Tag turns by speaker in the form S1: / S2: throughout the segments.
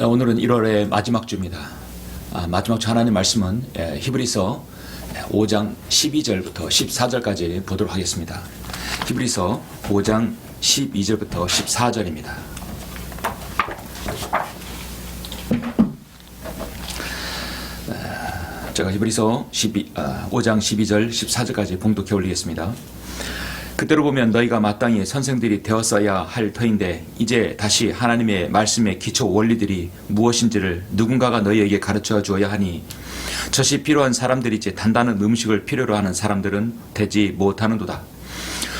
S1: 오늘은 1월의 마지막 주입니다. 마지막 주 하나님 말씀은 히브리서 5장 12절부터 14절까지 보도록 하겠습니다. 히브리서 5장 12절부터 14절입니다. 제가 히브리서 5장 12절 14절까지 봉독해 올리겠습니다. 그때로 보면 너희가 마땅히 선생들이 되었어야 할 터인데 이제 다시 하나님의 말씀의 기초 원리들이 무엇인지를 누군가가 너희에게 가르쳐 주어야 하니 젖이 필요한 사람들이지 단단한 음식을 필요로 하는 사람들은 되지 못하는도다.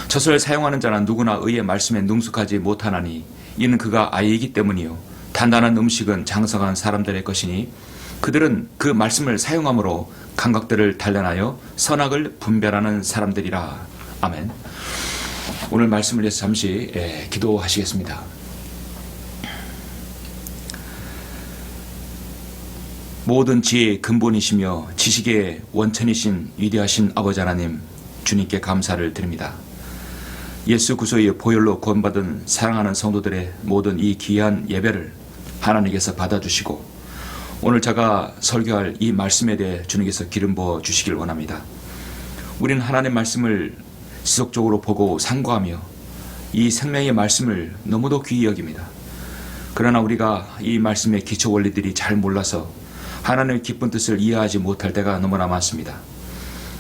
S1: 젖을 사용하는 자는 누구나 의의 말씀에 능숙하지 못하나니 이는 그가 아이이기 때문이요 단단한 음식은 장성한 사람들의 것이니 그들은 그 말씀을 사용함으로 감각들을 단련하여 선악을 분별하는 사람들이라. 아멘. 오늘 말씀을 위해서 잠시 기도하시겠습니다. 모든 지혜의 근본이시며 지식의 원천이신 위대하신 아버지 하나님, 주님께 감사를 드립니다. 예수 그리스도의 보혈로 구원받은 사랑하는 성도들의 모든 이 귀한 예배를 하나님께서 받아주시고 오늘 제가 설교할 이 말씀에 대해 주님께서 기름 부어 주시길 원합니다. 우리는 하나님의 말씀을 지속적으로 보고 상고하며 이 생명의 말씀을 너무도 귀히 여깁니다. 그러나 우리가 이 말씀의 기초 원리들이 잘 몰라서 하나님의 기쁜 뜻을 이해하지 못할 때가 너무나 많습니다.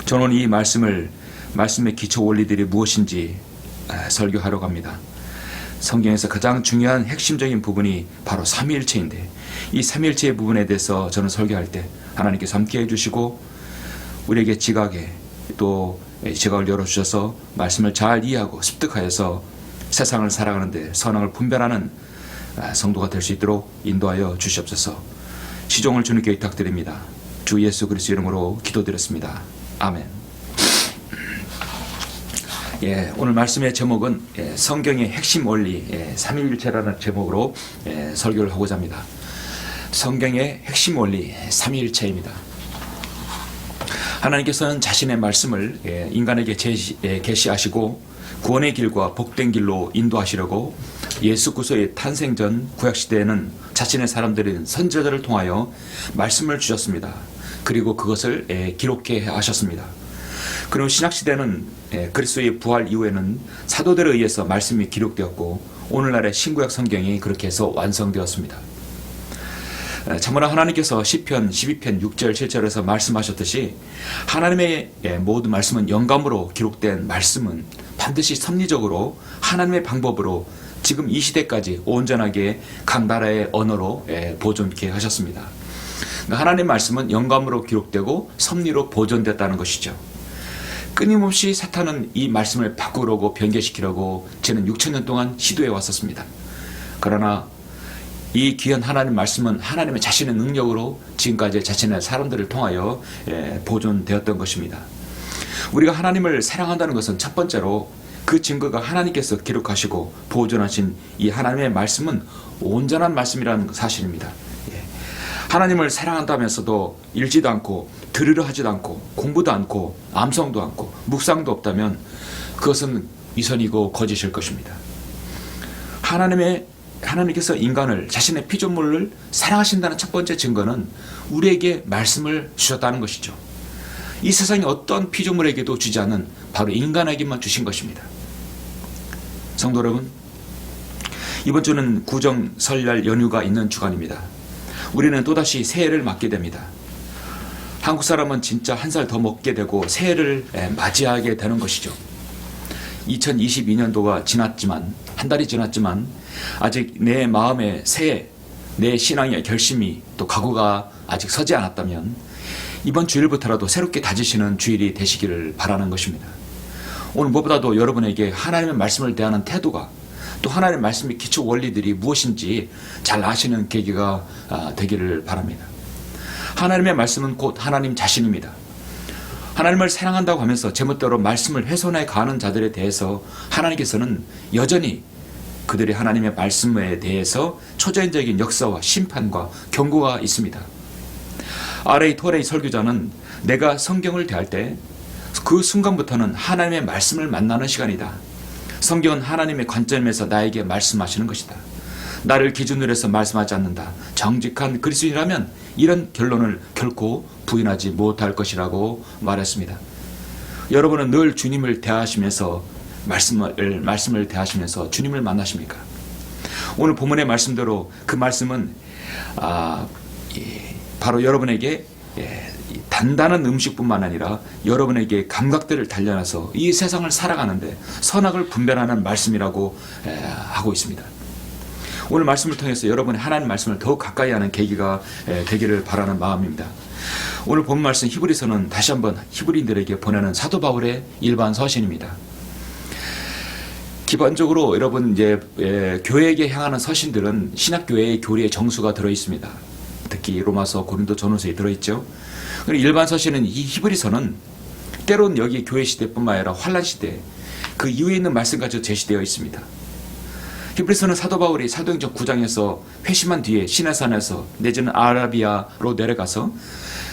S1: 저는 이 말씀의 기초 원리들이 무엇인지 설교하려고 합니다. 성경에서 가장 중요한 핵심적인 부분이 바로 삼위일체인데 이 삼위일체의 부분에 대해서 저는 설교할 때 하나님께서 함께 해주시고 우리에게 지각에 또 지각을 열어주셔서 말씀을 잘 이해하고 습득하여서 세상을 살아가는데 선악을 분별하는 성도가 될 수 있도록 인도하여 주시옵소서. 시종을 주님께 부탁드립니다. 주 예수 그리스도 이름으로 기도드렸습니다. 아멘. 오늘 말씀의 제목은 성경의 핵심 원리 삼위일체라는 제목으로 설교를 하고자 합니다. 성경의 핵심 원리 삼위일체입니다. 하나님께서는 자신의 말씀을 인간에게 계시하시고 구원의 길과 복된 길로 인도하시려고 예수 그리스도의 탄생 전 구약시대에는 자신의 사람들인 선지자들을 통하여 말씀을 주셨습니다. 그리고 그것을 기록해 하셨습니다. 그리고 신약시대는 그리스도의 부활 이후에는 사도들에 의해서 말씀이 기록되었고 오늘날의 신구약 성경이 그렇게 해서 완성되었습니다. 참으로 하나님께서 시편 12편 6절 7절에서 말씀하셨듯이 하나님의 모든 말씀은 영감으로 기록된 말씀은 반드시 섭리적으로 하나님의 방법으로 지금 이 시대까지 온전하게 각 나라의 언어로 보존케 하셨습니다. 하나님의 말씀은 영감으로 기록되고 섭리로 보존됐다는 것이죠. 끊임없이 사탄은 이 말씀을 바꾸려고 변개시키려고 지난 6천년 동안 시도해 왔었습니다. 그러나 이 귀한 하나님 말씀은 하나님의 자신의 능력으로 지금까지 자신의 사람들을 통하여 보존되었던 것입니다. 우리가 하나님을 사랑한다는 것은 첫 번째로 그 증거가 하나님께서 기록하시고 보존하신 이 하나님의 말씀은 온전한 말씀이라는 사실입니다. 하나님을 사랑한다면서도 읽지도 않고 들으려 하지도 않고 공부도 않고 암송도 않고 묵상도 없다면 그것은 위선이고 거짓일 것입니다. 하나님께서 인간을 자신의 피조물을 사랑하신다는 첫 번째 증거는 우리에게 말씀을 주셨다는 것이죠. 이 세상의 어떤 피조물에게도 주지 않은 바로 인간에게만 주신 것입니다. 성도 여러분, 이번 주는 구정 설날 연휴가 있는 주간입니다. 우리는 또다시 새해를 맞게 됩니다. 한국 사람은 진짜 한 살 더 먹게 되고 새해를 맞이하게 되는 것이죠. 2022년도가 지났지만 한 달이 지났지만 아직 내 마음의 새해, 내 신앙의 결심이 또 각오가 아직 서지 않았다면 이번 주일부터라도 새롭게 다지시는 주일이 되시기를 바라는 것입니다. 오늘 무엇보다도 여러분에게 하나님의 말씀을 대하는 태도가 또 하나님의 말씀의 기초 원리들이 무엇인지 잘 아시는 계기가 되기를 바랍니다. 하나님의 말씀은 곧 하나님 자신입니다. 하나님을 사랑한다고 하면서 제멋대로 말씀을 훼손해 가는 자들에 대해서 하나님께서는 여전히 그들의 하나님의 말씀에 대해서 초자연적인 역사와 심판과 경고가 있습니다. R.A. 토레이 설교자는 내가 성경을 대할 때 그 순간부터는 하나님의 말씀을 만나는 시간이다. 성경은 하나님의 관점에서 나에게 말씀하시는 것이다. 나를 기준으로 해서 말씀하지 않는다. 정직한 그리스도인이라면 이런 결론을 결코 부인하지 못할 것이라고 말했습니다. 여러분은 늘 주님을 대하시면서 말씀을 대하시면서 주님을 만나십니까? 오늘 본문의 말씀대로 그 말씀은 바로 여러분에게 단단한 음식뿐만 아니라 여러분에게 감각들을 단련해서 이 세상을 살아가는데 선악을 분별하는 말씀이라고 하고 있습니다. 오늘 말씀을 통해서 여러분이 하나님 말씀을 더욱 가까이 하는 계기가 되기를 바라는 마음입니다. 오늘 본 말씀 히브리서는 다시 한번 히브리인들에게 보내는 사도 바울의 일반 서신입니다. 기본적으로 여러분 이제 교회에게 향하는 서신들은 신학교회의 교리의 정수가 들어 있습니다. 특히 로마서, 고린도, 전후서에 들어 있죠. 그리고 일반 서신은 이 히브리서는 때론 여기 교회 시대뿐만 아니라 환란 시대 그 이후에 있는 말씀까지 제시되어 있습니다. 히브리서는 사도 바울이 사도행전 9장에서 회심한 뒤에 시내산에서 내지는 아라비아로 내려가서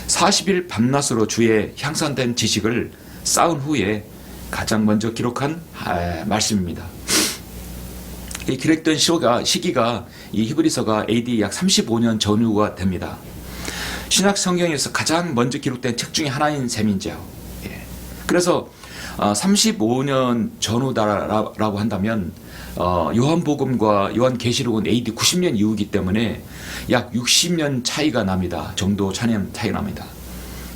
S1: 40일 밤낮으로 주의 향상된 지식을 쌓은 후에 가장 먼저 기록한 말씀입니다. 이 기록된 시기가 이 히브리서가 AD 약 35년 전후가 됩니다. 신약 성경에서 가장 먼저 기록된 책 중에 하나인 셈이죠. 그래서 35년 전후다라고 한다면 요한복음과 요한계시록은 AD 90년 이후이기 때문에 약 60년 차이가 납니다. 정도 차이가 납니다.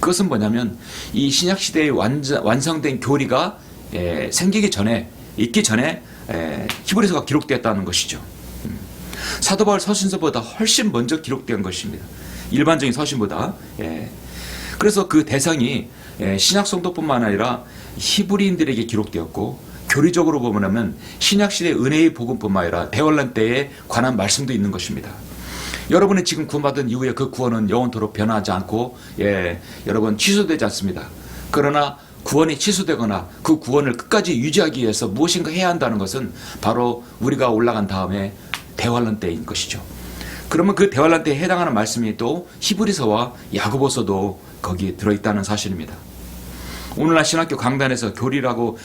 S1: 그것은 뭐냐면 이 신약시대에 완성된 교리가 생기기 전에 있기 전에 히브리서가 기록되었다는 것이죠. 사도 바울 서신서보다 훨씬 먼저 기록된 것입니다. 일반적인 서신보다. 그래서 그 대상이 신약 성도뿐만 아니라 히브리인들에게 기록되었고 교리적으로 보면 신약시대 은혜의 복음뿐만 아니라 대환란 때에 관한 말씀도 있는 것입니다. 여러분이 지금 구원받은 이후에 그 구원은 영원토록 변하지 않고 여러분 취소되지 않습니다. 그러나 구원이 취소되거나 그 구원을 끝까지 유지하기 위해서 무엇인가 해야 한다는 것은 바로 우리가 올라간 다음에 대환란 때인 것이죠. 그러면 그 대환란 때에 해당하는 말씀이 또 히브리서와 야고보서도 거기에 들어있다는 사실입니다. 오늘날 신학교 강단에서 교회라고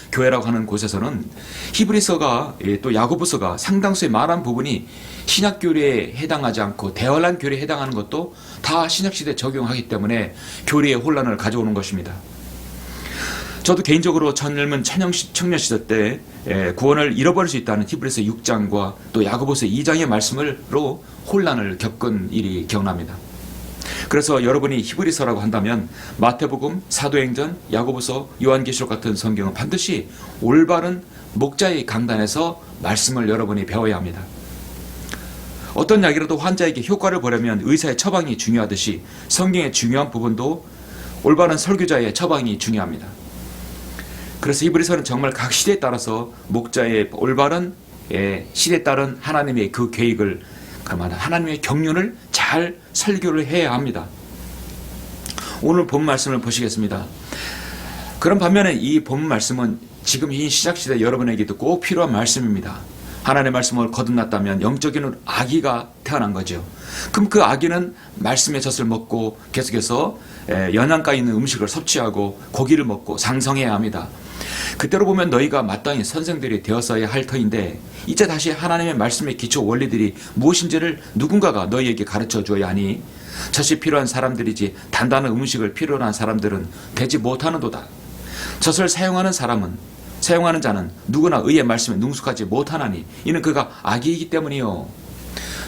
S1: 하는 곳에서는 히브리서가 또 야고보서가 상당수의 많은 부분이 신학교리에 해당하지 않고 대환란 교리에 해당하는 것도 다 신약시대에 적용하기 때문에 교리의 혼란을 가져오는 것입니다. 저도 개인적으로 젊은 청년 시절 때 구원을 잃어버릴 수 있다는 히브리서 6장과 또 야고보서 2장의 말씀으로 혼란을 겪은 일이 기억납니다. 그래서 여러분이 히브리서라고 한다면 마태복음, 사도행전, 야고보서, 요한계시록 같은 성경은 반드시 올바른 목자의 강단에서 말씀을 여러분이 배워야 합니다. 어떤 약이라도 환자에게 효과를 보려면 의사의 처방이 중요하듯이 성경의 중요한 부분도 올바른 설교자의 처방이 중요합니다. 그래서 히브리서는 정말 각 시대에 따라서 목자의 올바른 시대에 따른 하나님의 그 계획을 그러면 하나님의 경륜을 잘 설교를 해야 합니다. 오늘 본 말씀을 보시겠습니다. 그런 반면에 이 본 말씀은 지금 이 시작시대 여러분에게도 꼭 필요한 말씀입니다. 하나님의 말씀을 거듭났다면 영적인 아기가 태어난 거죠. 그럼 그 아기는 말씀의 젖을 먹고 계속해서 영양가 있는 음식을 섭취하고 고기를 먹고 상성해야 합니다. 그때로 보면 너희가 마땅히 선생들이 되었어야 할 터인데 이제 다시 하나님의 말씀의 기초 원리들이 무엇인지를 누군가가 너희에게 가르쳐 줘야 하니 젖이 필요한 사람들이지 단단한 음식을 필요로 한 사람들은 되지 못하는도다. 젖을 사용하는 자는 누구나 의의 말씀에 능숙하지 못하나니 이는 그가 악이기 때문이요.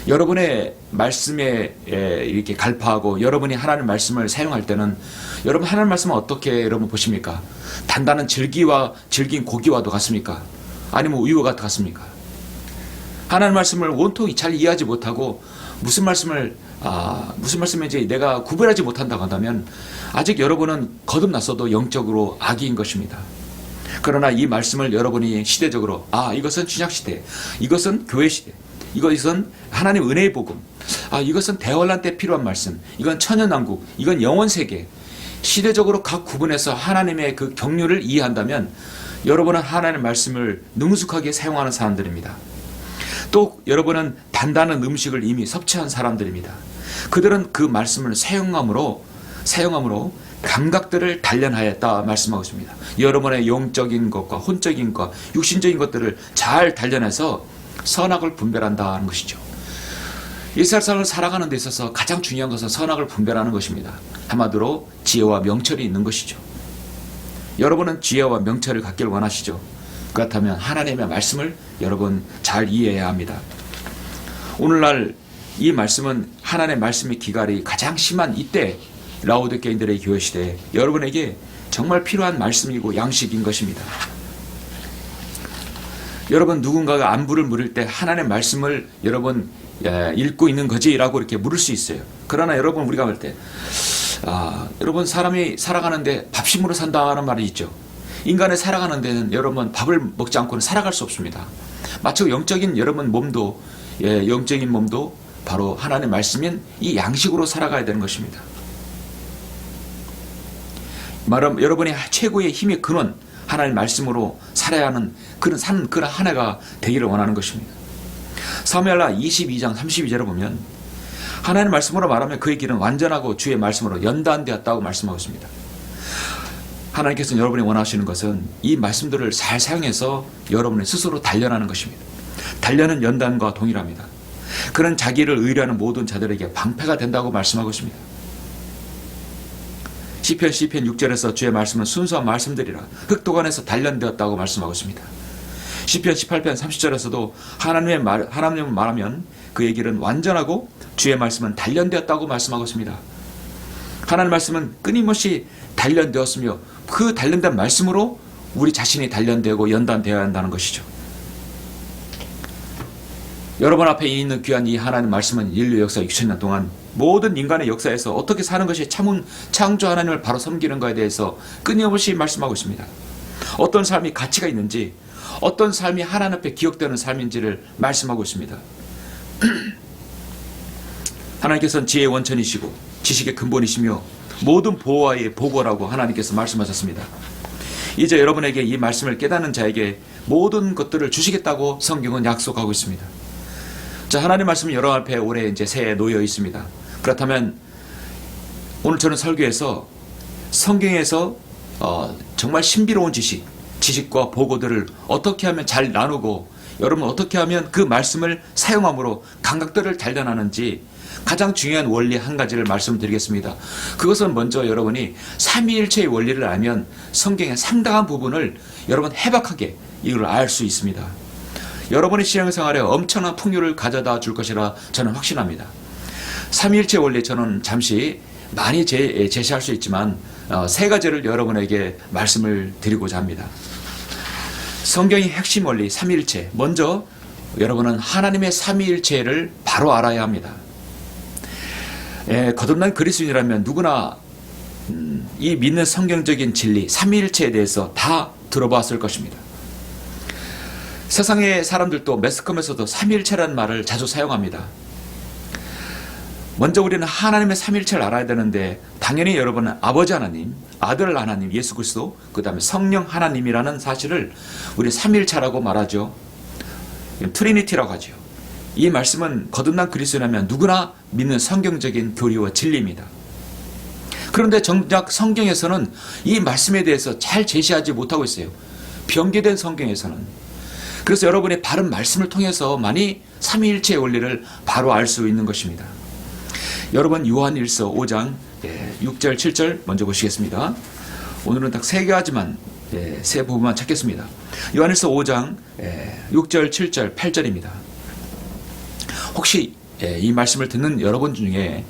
S1: 여러분의 말씀에 이렇게 갈파하고 여러분이 하나님 말씀을 사용할 때는 여러분 하나님 말씀은 어떻게 여러분 보십니까? 단단한 질긴 고기와도 같습니까? 아니면 우유와 같습니까? 하나님 말씀을 온통히 잘 이해하지 못하고 무슨 말씀인지 내가 구별하지 못한다고 한다면 아직 여러분은 거듭났어도 영적으로 악인 것입니다. 그러나 이 말씀을 여러분이 시대적으로 이것은 신약시대, 이것은 교회시대, 이것은 하나님 은혜의 복음, 이것은 대환란 때 필요한 말씀, 이건 천연왕국, 이건 영원세계, 시대적으로 각 구분해서 하나님의 그 경륜을 이해한다면 여러분은 하나님의 말씀을 능숙하게 사용하는 사람들입니다. 또 여러분은 단단한 음식을 이미 섭취한 사람들입니다. 그들은 그 말씀을 사용함으로 감각들을 단련하였다 말씀하고 있습니다. 여러분의 영적인 것과 혼적인 것, 육신적인 것들을 잘 단련해서 선악을 분별한다는 것이죠. 일상생활을 살아가는 데 있어서 가장 중요한 것은 선악을 분별하는 것입니다. 한마디로 지혜와 명철이 있는 것이죠. 여러분은 지혜와 명철을 갖기를 원하시죠? 그렇다면 하나님의 말씀을 여러분 잘 이해해야 합니다. 오늘날 이 말씀은 하나님의 말씀의 기갈이 가장 심한 이때 라오디게인들의 교회 시대에 여러분에게 정말 필요한 말씀이고 양식인 것입니다. 여러분 누군가가 안부를 물을 때 하나님의 말씀을 여러분 읽고 있는 거지? 라고 이렇게 물을 수 있어요. 그러나 여러분 우리가 볼 때 여러분 사람이 살아가는데 밥심으로 산다는 말이 있죠. 인간이 살아가는 데는 여러분 밥을 먹지 않고는 살아갈 수 없습니다. 마치 영적인 여러분 몸도 영적인 몸도 바로 하나님의 말씀인 이 양식으로 살아가야 되는 것입니다. 말하면 여러분의 최고의 힘의 근원 하나님의 말씀으로 살아야 하는 그런 한 해가 되기를 원하는 것입니다. 사무엘하 22장 32절에 보면 하나님의 말씀으로 말하면 그의 길은 완전하고 주의 말씀으로 연단되었다고 말씀하고 있습니다. 하나님께서는 여러분이 원하시는 것은 이 말씀들을 잘 사용해서 여러분의 스스로 단련하는 것입니다. 단련은 연단과 동일합니다. 그는 자기를 의뢰하는 모든 자들에게 방패가 된다고 말씀하고 있습니다. 시편 6절에서 주의 말씀은 순수한 말씀들이라 흑도관에서 단련되었다고 말씀하고 있습니다. 시편 18편 30절에서도 하나님을 말하면 그의 길은 완전하고 주의 말씀은 단련되었다고 말씀하고 있습니다. 하나님의 말씀은 끊임없이 단련되었으며 그 단련된 말씀으로 우리 자신이 단련되고 연단되어야 한다는 것이죠. 여러분 앞에 있는 귀한 이 하나님의 말씀은 인류 역사 2000년 동안 모든 인간의 역사에서 어떻게 사는 것이 창조 하나님을 바로 섬기는 것에 대해서 끊임없이 말씀하고 있습니다. 어떤 삶이 가치가 있는지, 어떤 삶이 하나님 앞에 기억되는 삶인지를 말씀하고 있습니다. 하나님께서는 지혜의 원천이시고 지식의 근본이시며 모든 보화의 보고라고 하나님께서 말씀하셨습니다. 이제 여러분에게 이 말씀을 깨닫는 자에게 모든 것들을 주시겠다고 성경은 약속하고 있습니다. 자, 하나님 말씀은 여러분 앞에 올해 이제 새해 놓여 있습니다. 그렇다면 오늘 저는 설교에서 성경에서 정말 신비로운 지식과 보고들을 어떻게 하면 잘 나누고 여러분 어떻게 하면 그 말씀을 사용함으로 감각들을 단련하는지 가장 중요한 원리 한 가지를 말씀드리겠습니다. 그것은 먼저 여러분이 삼위일체의 원리를 알면 성경의 상당한 부분을 여러분 해박하게 이걸 알 수 있습니다. 여러분의 신앙생활에 엄청난 풍요를 가져다 줄 것이라 저는 확신합니다. 삼위일체 원리 저는 잠시 많이 제시할 수 있지만 세 가지를 여러분에게 말씀을 드리고자 합니다. 성경의 핵심 원리 삼위일체, 먼저 여러분은 하나님의 삼위일체를 바로 알아야 합니다. 거듭난 그리스도인이라면 누구나 이 믿는 성경적인 진리 삼위일체에 대해서 다 들어봤을 것입니다. 세상의 사람들도 매스컴에서도 삼위일체라는 말을 자주 사용합니다. 먼저 우리는 하나님의 삼위일체를 알아야 되는데 당연히 여러분은 아버지 하나님, 아들 하나님 예수 그리스도, 그 다음에 성령 하나님이라는 사실을 우리 삼위일체라고 말하죠. 트리니티라고 하죠. 이 말씀은 거듭난 그리스도라면 누구나 믿는 성경적인 교리와 진리입니다. 그런데 정작 성경에서는 이 말씀에 대해서 잘 제시하지 못하고 있어요. 변개된 성경에서는. 그래서 여러분의 바른 말씀을 통해서 많이 삼위일체의 원리를 바로 알 수 있는 것입니다. 여러분 요한일서 5장 6절 7절 먼저 보시겠습니다. 오늘은 딱 세 가지만 세 부분만 찾겠습니다. 요한일서 5장 6절 7절 8절입니다. 혹시 이 말씀을 듣는 여러분 중에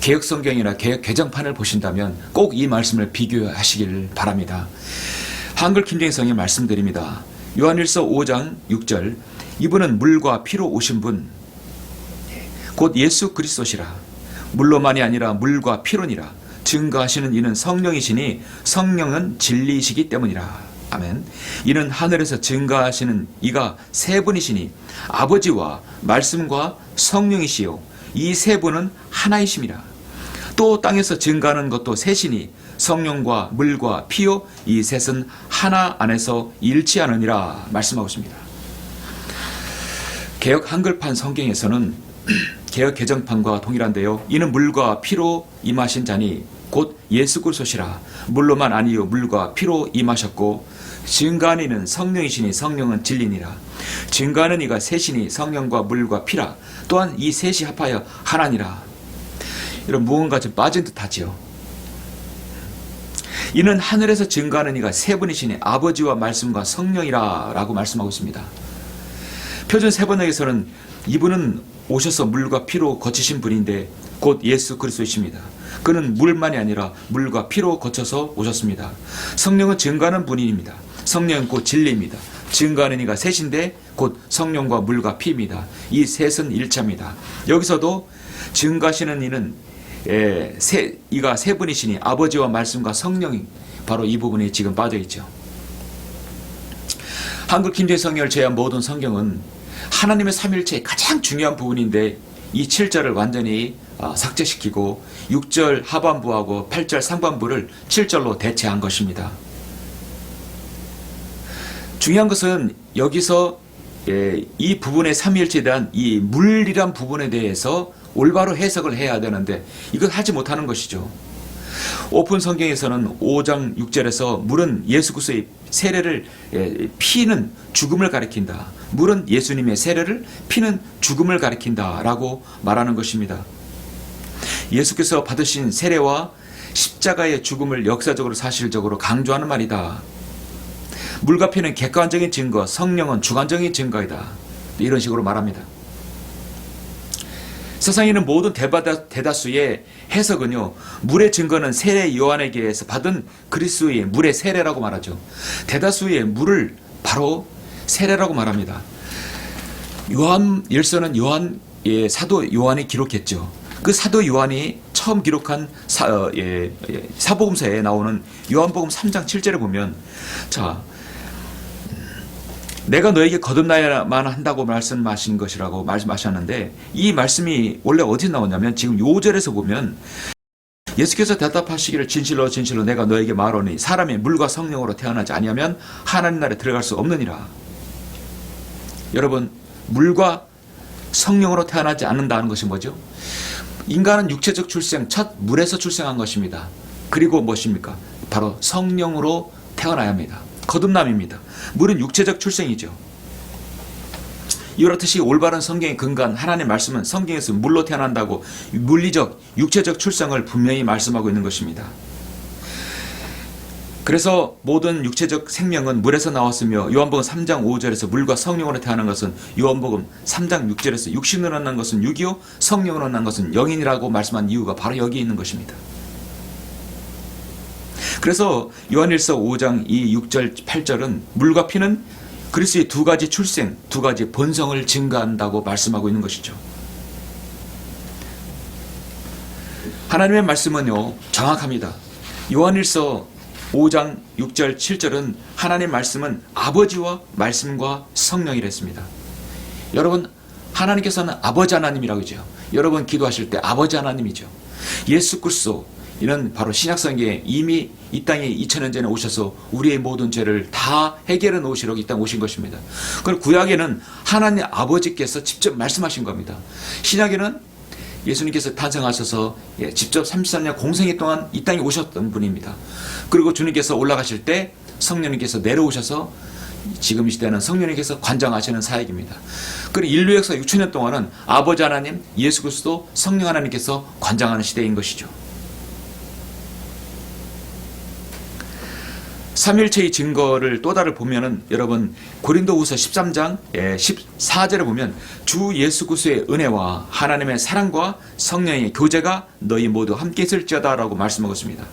S1: 개혁성경이나 개혁 개정판을 보신다면 꼭 이 말씀을 비교하시길 바랍니다. 한글 김정희성의 말씀드립니다. 요한일서 5장 6절 이분은 물과 피로 오신 분 곧 예수 그리스도시라. 물로만이 아니라 물과 피로니라. 증거하시는 이는 성령이시니 성령은 진리이시기 때문이라. 아멘. 이는 하늘에서 증거하시는 이가 세 분이시니 아버지와 말씀과 성령이시요 이 세 분은 하나이심이라. 또 땅에서 증거하는 것도 셋이니 성령과 물과 피요 이 셋은 하나 안에서 일치하느니라 말씀하고 있습니다. 개혁 한글판 성경에서는 개혁 개정판과 동일한데요. 이는 물과 피로 임하신 자니 곧 예수 그리스도시라. 물로만 아니요 물과 피로 임하셨고 증거하는 이는 성령이시니 성령은 진리니라. 증거하는 이가 셋이니 성령과 물과 피라. 또한 이 셋이 합하여 하나니라. 이런 무언가 좀 빠진 듯하지요. 이는 하늘에서 증거하는 이가 세 분이시니 아버지와 말씀과 성령이라 라고 말씀하고 있습니다. 표준 세번역에서는 이분은 오셔서 물과 피로 거치신 분인데 곧 예수 그리스도이십니다. 그는 물만이 아니라 물과 피로 거쳐서 오셨습니다. 성령은 증거하는 분입니다. 성령은 곧 진리입니다. 증거하는 이가 셋인데 곧 성령과 물과 피입니다. 이 셋은 일체입니다. 여기서도 증거하시는 이는 이가 세 분이시니 아버지와 말씀과 성령이 바로 이 부분에 지금 빠져 있죠. 한글 킹제임 성경을 제외한 모든 성경은 하나님의 삼일체의 가장 중요한 부분인데 이 7절을 완전히 삭제시키고 6절 하반부하고 8절 상반부를 7절로 대체한 것입니다. 중요한 것은 여기서 이 부분의 삼위일체에 대한 이 물이란 부분에 대해서 올바로 해석을 해야 되는데 이걸 하지 못하는 것이죠. 오픈 성경에서는 5장 6절에서 물은 예수 그리스도의 세례를 피는 죽음을 가리킨다. 물은 예수님의 세례를 피는 죽음을 가리킨다 라고 말하는 것입니다. 예수께서 받으신 세례와 십자가의 죽음을 역사적으로 사실적으로 강조하는 말이다. 물과 피는 객관적인 증거, 성령은 주관적인 증거이다. 이런 식으로 말합니다. 세상에 있는 모든 대다수의 해석은요, 물의 증거는 세례 요한에게서 받은 그리스도의 물의 세례라고 말하죠. 대다수의 물을 바로 세례라고 말합니다. 요한일서는 사도 요한이 기록했죠. 그 사도 요한이 처음 기록한 사복음서에 나오는 요한복음 3장 7절에 보면, 자, 내가 너에게 거듭나야만 한다고 말씀하신 것이라고 말씀하셨는데, 이 말씀이 원래 어디 나오냐면 지금 요절에서 보면 예수께서 대답하시기를 진실로 진실로 내가 너에게 말하노니 사람이 물과 성령으로 태어나지 아니하면 하나님 나라에 들어갈 수 없느니라. 여러분, 물과 성령으로 태어나지 않는다는 것이 뭐죠? 인간은 육체적 출생, 첫 물에서 출생한 것입니다. 그리고 무엇입니까? 바로 성령으로 태어나야 합니다. 거듭남입니다. 물은 육체적 출생이죠. 이렇듯이 올바른 성경의 근간 하나님의 말씀은 성경에서 물로 태어난다고 물리적, 육체적 출생을 분명히 말씀하고 있는 것입니다. 그래서 모든 육체적 생명은 물에서 나왔으며 요한복음 3장 5절에서 물과 성령으로 태어난 것은 요한복음 3장 6절에서 육신으로 난 것은 육이요 성령으로 난 것은 영인이라고 말씀한 이유가 바로 여기에 있는 것입니다. 그래서 요한일서 5장 6절 8절은 물과 피는 그리스도의 두 가지 출생, 두 가지 본성을 증가한다고 말씀하고 있는 것이죠. 하나님의 말씀은요 정확합니다. 요한일서 5장 6절 7절은 하나님의 말씀은 아버지와 말씀과 성령이랬습니다. 여러분, 하나님께서는 아버지 하나님이라고 하죠. 여러분 기도하실 때 아버지 하나님이죠. 예수 그리스도 이는 바로 신약성경에 이미 이 땅에 2000년 전에 오셔서 우리의 모든 죄를 다 해결해 놓으시려고 이 땅에 오신 것입니다. 그리고 구약에는 하나님 아버지께서 직접 말씀하신 겁니다. 신약에는 예수님께서 탄생하셔서 직접 33년 공생애 동안 이 땅에 오셨던 분입니다. 그리고 주님께서 올라가실 때 성령님께서 내려오셔서 지금 이 시대는 성령님께서 관장하시는 사역입니다. 그리고 인류 역사 6000년 동안은 아버지 하나님, 예수 그리스도, 성령 하나님께서 관장하는 시대인 것이죠. 삼일체의 증거를 또 다른 보면은 여러분 고린도후서 13장 14절에 보면 주 예수 그리스도의 은혜와 하나님의 사랑과 성령의 교제가 너희 모두 함께 있을지어다라고 말씀하고 있습니다.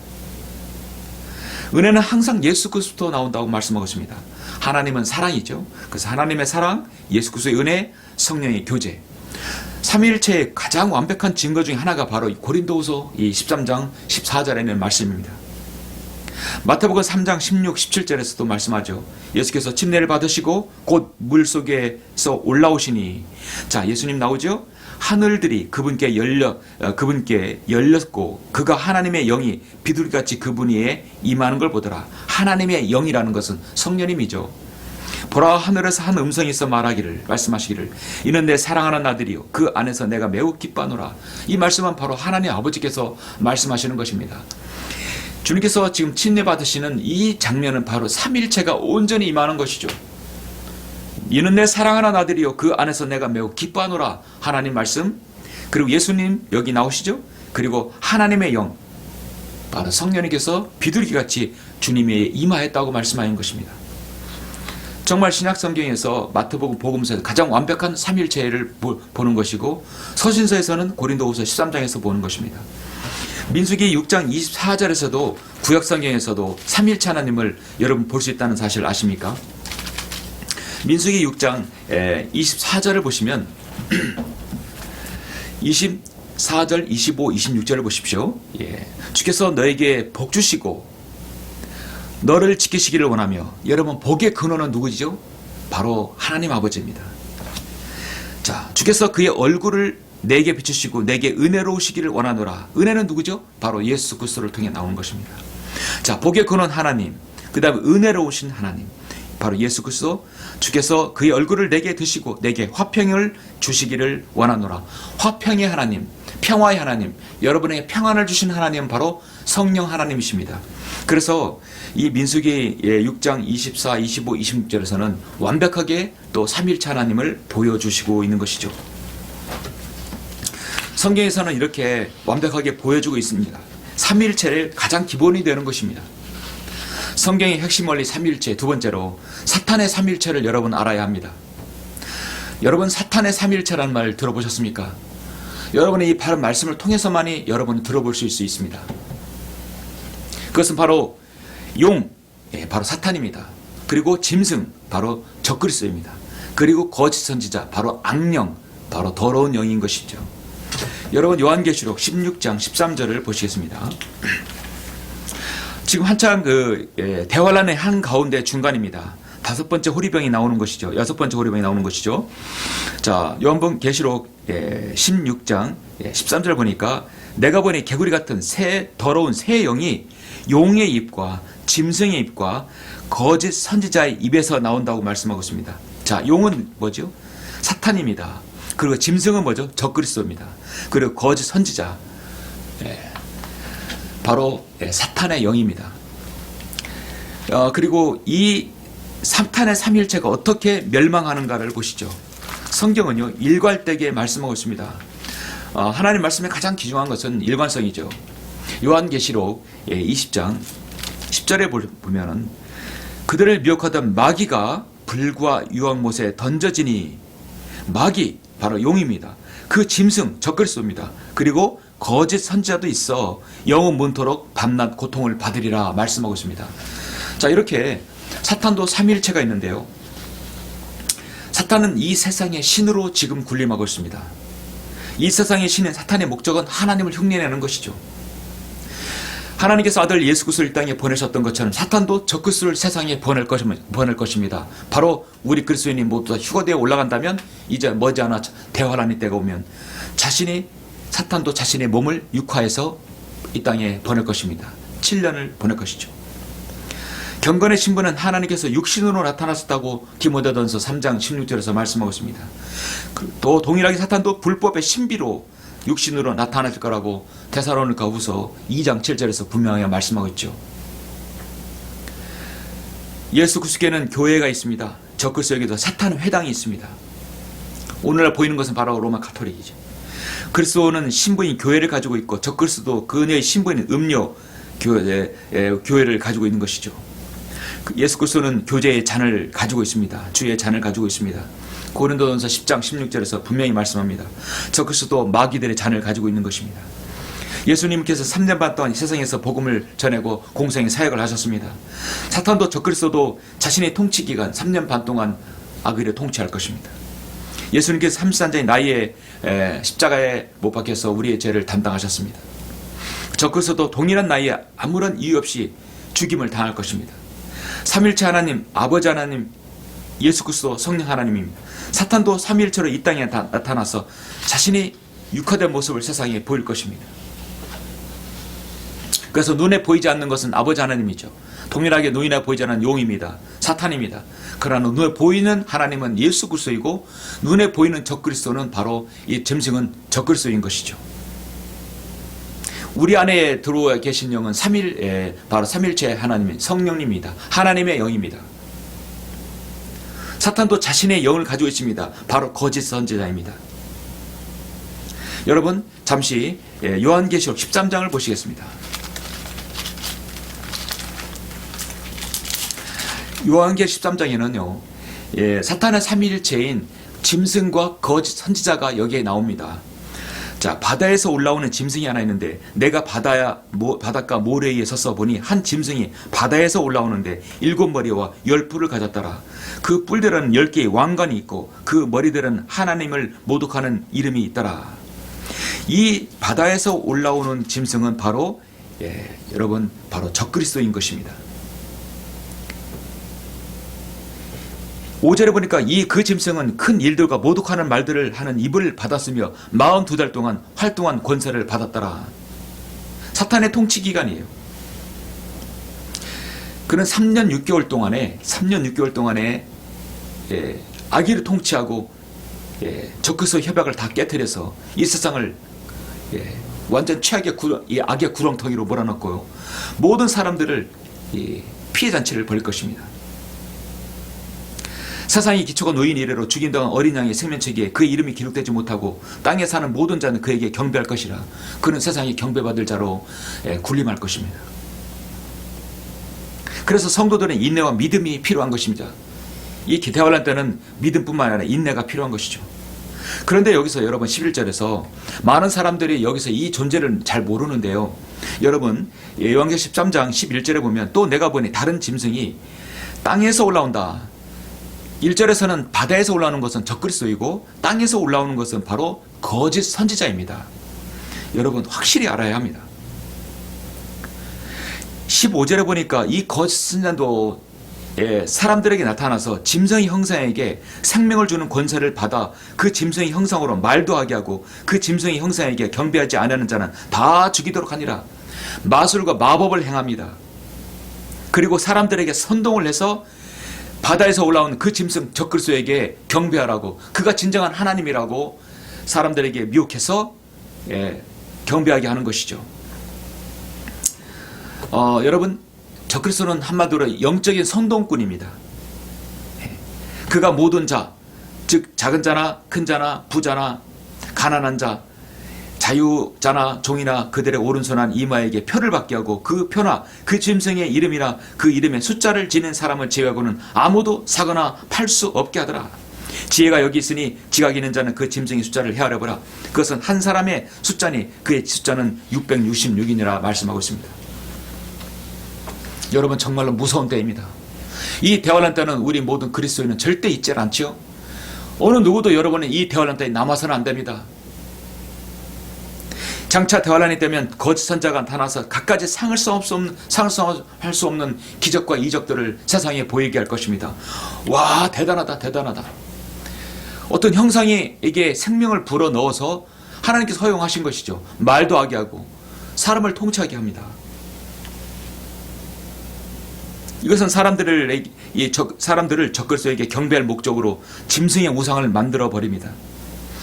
S1: 은혜는 항상 예수 그리스도부터 나온다고 말씀하고 있습니다. 하나님은 사랑이죠. 그래서 하나님의 사랑, 예수 그리스도의 은혜, 성령의 교제. 삼일체의 가장 완벽한 증거 중에 하나가 바로 고린도후서 13장 14절에 있는 말씀입니다. 마태복음 3장 16, 17절에서도 말씀하죠. 예수께서 침례를 받으시고 곧 물속에서 올라오시니, 자, 예수님 나오죠? 하늘들이 그분께 열렸고 그가 하나님의 영이 비둘기같이 그분 위에 임하는 걸 보더라. 하나님의 영이라는 것은 성령님이죠. 보라, 하늘에서 한 음성이 있어 말씀하시기를 이는 내 사랑하는 아들이요 그 안에서 내가 매우 기뻐하노라. 이 말씀은 바로 하나님 아버지께서 말씀하시는 것입니다. 주님께서 지금 침례 받으시는 이 장면은 바로 삼일체가 온전히 임하는 것이죠. 이는 내 사랑하는 아들이요 그 안에서 내가 매우 기뻐하노라. 하나님 말씀, 그리고 예수님 여기 나오시죠. 그리고 하나님의 영, 바로 성령님께서 비둘기같이 주님이 임하였다고 말씀하신 것입니다. 정말 신약 성경에서 마태복음 복음서에서 가장 완벽한 삼일체를 보는 것이고, 서신서에서는 고린도후서 13장에서 보는 것입니다. 민수기 6장 24절에서도 구약 성경에서도 삼일체 하나님을 여러분 볼 수 있다는 사실 아십니까? 민수기 6장 24절을 보시면 24절, 25, 26절을 보십시오. 주께서 너에게 복 주시고 너를 지키시기를 원하며, 여러분 복의 근원은 누구죠? 바로 하나님 아버지입니다. 자, 주께서 그의 얼굴을 내게 비추시고 내게 은혜로우시기를 원하노라. 은혜는 누구죠? 바로 예수 그리스도를 통해 나오는 것입니다. 자, 복의 근원 하나님, 그 다음에 은혜로우신 하나님, 바로 예수 그리스도. 주께서 그의 얼굴을 내게 드시고 내게 화평을 주시기를 원하노라. 화평의 하나님, 평화의 하나님, 여러분에게 평안을 주신 하나님은 바로 성령 하나님이십니다. 그래서 이 민수기 6장 24, 25, 26절에서는 완벽하게 또 삼일체 하나님을 보여주시고 있는 것이죠. 성경에서는 이렇게 완벽하게 보여주고 있습니다. 삼일체를 가장 기본이 되는 것입니다. 성경의 핵심 원리 삼일체, 두 번째로 사탄의 삼일체를 여러분 알아야 합니다. 여러분 사탄의 삼일체라는 말 들어보셨습니까? 여러분의 이 바른 말씀을 통해서만이 여러분은 들어볼 수 있습니다. 그것은 바로 용, 바로 사탄입니다. 그리고 짐승, 바로 적그리스도입니다. 그리고 거짓 선지자, 바로 악령, 바로 더러운 영인 것이죠. 여러분 요한계시록 16장 13절을 보시겠습니다. 지금 한창 대환란의 한가운데 중간입니다. 다섯 번째 호리병이 나오는 것이죠. 여섯 번째 호리병이 나오는 것이죠. 자, 요한계시록 16장 13절 보니까 내가 보니 개구리 같은 더러운 새 영이 용의 입과 짐승의 입과 거짓 선지자의 입에서 나온다고 말씀하고 있습니다. 자, 용은 뭐죠? 사탄입니다. 그리고 짐승은 뭐죠? 적그리스도입니다. 그리고 거짓 선지자, 바로 사탄의 영입니다. 그리고 이 사탄의 삼일체가 어떻게 멸망하는가를 보시죠. 성경은요 일괄되게 말씀하고 있습니다. 하나님 말씀에 가장 귀중한 것은 일관성이죠. 요한계시록 20장 10절에 보면은 그들을 미혹하던 마귀가 불과 유황못에 던져지니, 마귀 바로 용입니다. 그 짐승 적그리스도입니다. 그리고 거짓 선지자도 있어 영원 문토록 밤낮 고통을 받으리라 말씀하고 있습니다. 자, 이렇게 사탄도 삼일체가 있는데요, 사탄은 이 세상의 신으로 지금 군림하고 있습니다. 이 세상의 신인 사탄의 목적은 하나님을 흉내내는 것이죠. 하나님께서 아들 예수 그리스도를 이 땅에 보내셨던 것처럼 사탄도 적그리스도를 세상에 보낼 것입니다. 바로 우리 그리스도인이 모두 다 휴거되어 올라간다면 이제 머지않아 대환란의 때가 오면 사탄도 자신의 몸을 육화해서 이 땅에 보낼 것입니다. 7년을 보낼 것이죠. 경건의 신분은 하나님께서 육신으로 나타나셨다고 디모데전서 3장 16절에서 말씀하고 있습니다. 또 동일하게 사탄도 불법의 신비로 육신으로 나타날 거라고 데살로니가후서 2장 7절에서 분명하게 말씀하고 있죠. 예수 그리스도께는 교회가 있습니다. 적그리스도에게도 사탄 회당이 있습니다. 오늘날 보이는 것은 바로 로마 가톨릭이죠. 그리스도는 신부인 교회를 가지고 있고 적그리스도 그녀의 신부인 음료 교회를 가지고 있는 것이죠. 예수 그리스도는 교제의 잔을 가지고 있습니다. 주의 잔을 가지고 있습니다. 고린도전서 10장 16절에서 분명히 말씀합니다. 적그리스도 마귀들의 잔을 가지고 있는 것입니다. 예수님께서 3년 반 동안 세상에서 복음을 전하고 공생의 사역을 하셨습니다. 사탄도 적그리스도도 자신의 통치 기간 3년 반 동안 악의를 통치할 것입니다. 예수님께서 33歳 나이에 십자가에 못 박혀서 우리의 죄를 담당하셨습니다. 적그리스도도 동일한 나이에 아무런 이유 없이 죽임을 당할 것입니다. 삼일체 하나님, 아버지 하나님, 예수 그리스도 성령 하나님입니다. 사탄도 삼일체로 이 땅에 나타나서 자신이 육화된 모습을 세상에 보일 것입니다. 그래서 눈에 보이지 않는 것은 아버지 하나님이죠. 동일하게 눈에 보이지 않는 용입니다. 사탄입니다. 그러나 눈에 보이는 하나님은 예수 그리스도이고 눈에 보이는 적그리스도는 바로 이 짐승은 적그리스도인 것이죠. 우리 안에 들어와 계신 영은 바로 삼일체 하나님, 성령님입니다. 하나님의 영입니다. 사탄도 자신의 영을 가지고 있습니다. 바로 거짓 선지자입니다. 여러분 잠시 요한계시록 13장을 보시겠습니다. 요한계시록 13장에는요 사탄의 삼위일체인 짐승과 거짓 선지자가 여기에 나옵니다. 자, 바다에서 올라오는 짐승이 하나 있는데 내가 바닷가 모래 위에 섰어 보니 한 짐승이 바다에서 올라오는데 7머리와 10뿔을 가졌더라. 그 뿔들은 10개의 왕관이 있고 그 머리들은 하나님을 모독하는 이름이 있더라. 이 바다에서 올라오는 짐승은 바로 여러분 바로 적그리스도인 것입니다. 5절에 보니까 그 짐승은 큰 일들과 모독하는 말들을 하는 입을 받았으며 42달 동안 활동한 권세를 받았더라. 사탄의 통치 기간이에요. 그는 3년 6개월 동안에 악의를 통치하고 적그리스도 협약을 다 깨뜨려서 이 세상을 완전 최악의 악의 구렁텅이로 몰아넣고요. 모든 사람들을 피해 잔치를 벌일 것입니다. 세상의 기초가 놓인 이래로 죽인다는 어린 양의 생명책에 그의 이름이 기록되지 못하고 땅에 사는 모든 자는 그에게 경배할 것이라. 그는 세상에 경배받을 자로 군림할 것입니다. 그래서 성도들은 인내와 믿음이 필요한 것입니다. 이 대환란 때는 믿음뿐만 아니라 인내가 필요한 것이죠. 그런데 여기서 여러분 11절에서 많은 사람들이 여기서 이 존재를 잘 모르는데요. 여러분 요한계시록 13장 11절에 보면 또 내가 보니 다른 짐승이 땅에서 올라온다. 1절에서는 바다에서 올라오는 것은 적그리스도이고 땅에서 올라오는 것은 바로 거짓 선지자입니다. 여러분 확실히 알아야 합니다. 15절에 보니까 이 거짓 선지자도 사람들에게 나타나서 짐승의 형상에게 생명을 주는 권세를 받아 그 짐승의 형상으로 말도 하게 하고 그 짐승의 형상에게 경배하지 않는 자는 다 죽이도록 하니라. 마술과 마법을 행합니다. 그리고 사람들에게 선동을 해서 바다에서 올라온 그 짐승 적그리스도에게 경배하라고, 그가 진정한 하나님이라고 사람들에게 미혹해서 경배하게 하는 것이죠. 여러분 적그리스도는 한마디로 영적인 선동꾼입니다. 그가 모든 자, 즉 작은 자나 큰 자나 부자나 가난한 자, 자유자나 종이나 그들의 오른손한 이마에게 표를 받게 하고 그 표나 그 짐승의 이름이나 그 이름에 숫자를 지닌 사람을 제외하고는 아무도 사거나 팔 수 없게 하더라. 지혜가 여기 있으니 지각 있는 자는 그 짐승의 숫자를 헤아려보라. 그것은 한 사람의 숫자니 그의 숫자는 666이니라 말씀하고 있습니다. 여러분 정말로 무서운 때입니다. 이 대환란 때는 우리 모든 그리스도인은 절대 잊지 않지요. 어느 누구도 여러분은 이 대환란 때에 남아서는 안 됩니다. 장차 대환란이 되면 거짓 선자가 나타나서 갖가지 상을 할 수 없는 기적과 이적들을 세상에 보이게 할 것입니다. 와, 대단하다, 대단하다. 어떤 형상에게 생명을 불어넣어서 하나님께서 허용하신 것이죠. 말도 하게 하고 사람을 통치하게 합니다. 이것은 사람들을 적그리스도에게 경배할 목적으로 짐승의 우상을 만들어 버립니다.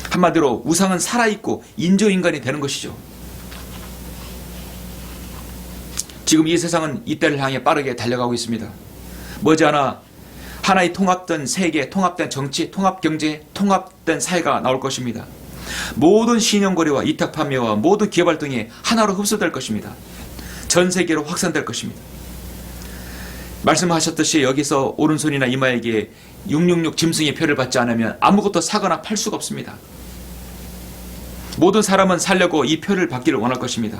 S1: 한마디로 우상은 살아있고 인조인간이 되는 것이죠. 지금 이 세상은 이때를 향해 빠르게 달려가고 있습니다. 머지않아 하나의 통합된 세계, 통합된 정치, 통합경제, 통합된 사회가 나올 것입니다. 모든 신용거래와 이탁판매와 모든 기업활동이 하나로 흡수될 것입니다. 전 세계로 확산될 것입니다. 말씀하셨듯이 여기서 오른손이나 이마에게 666 짐승의 표를 받지 않으면 아무것도 사거나 팔 수가 없습니다. 모든 사람은 살려고 이 표를 받기를 원할 것입니다.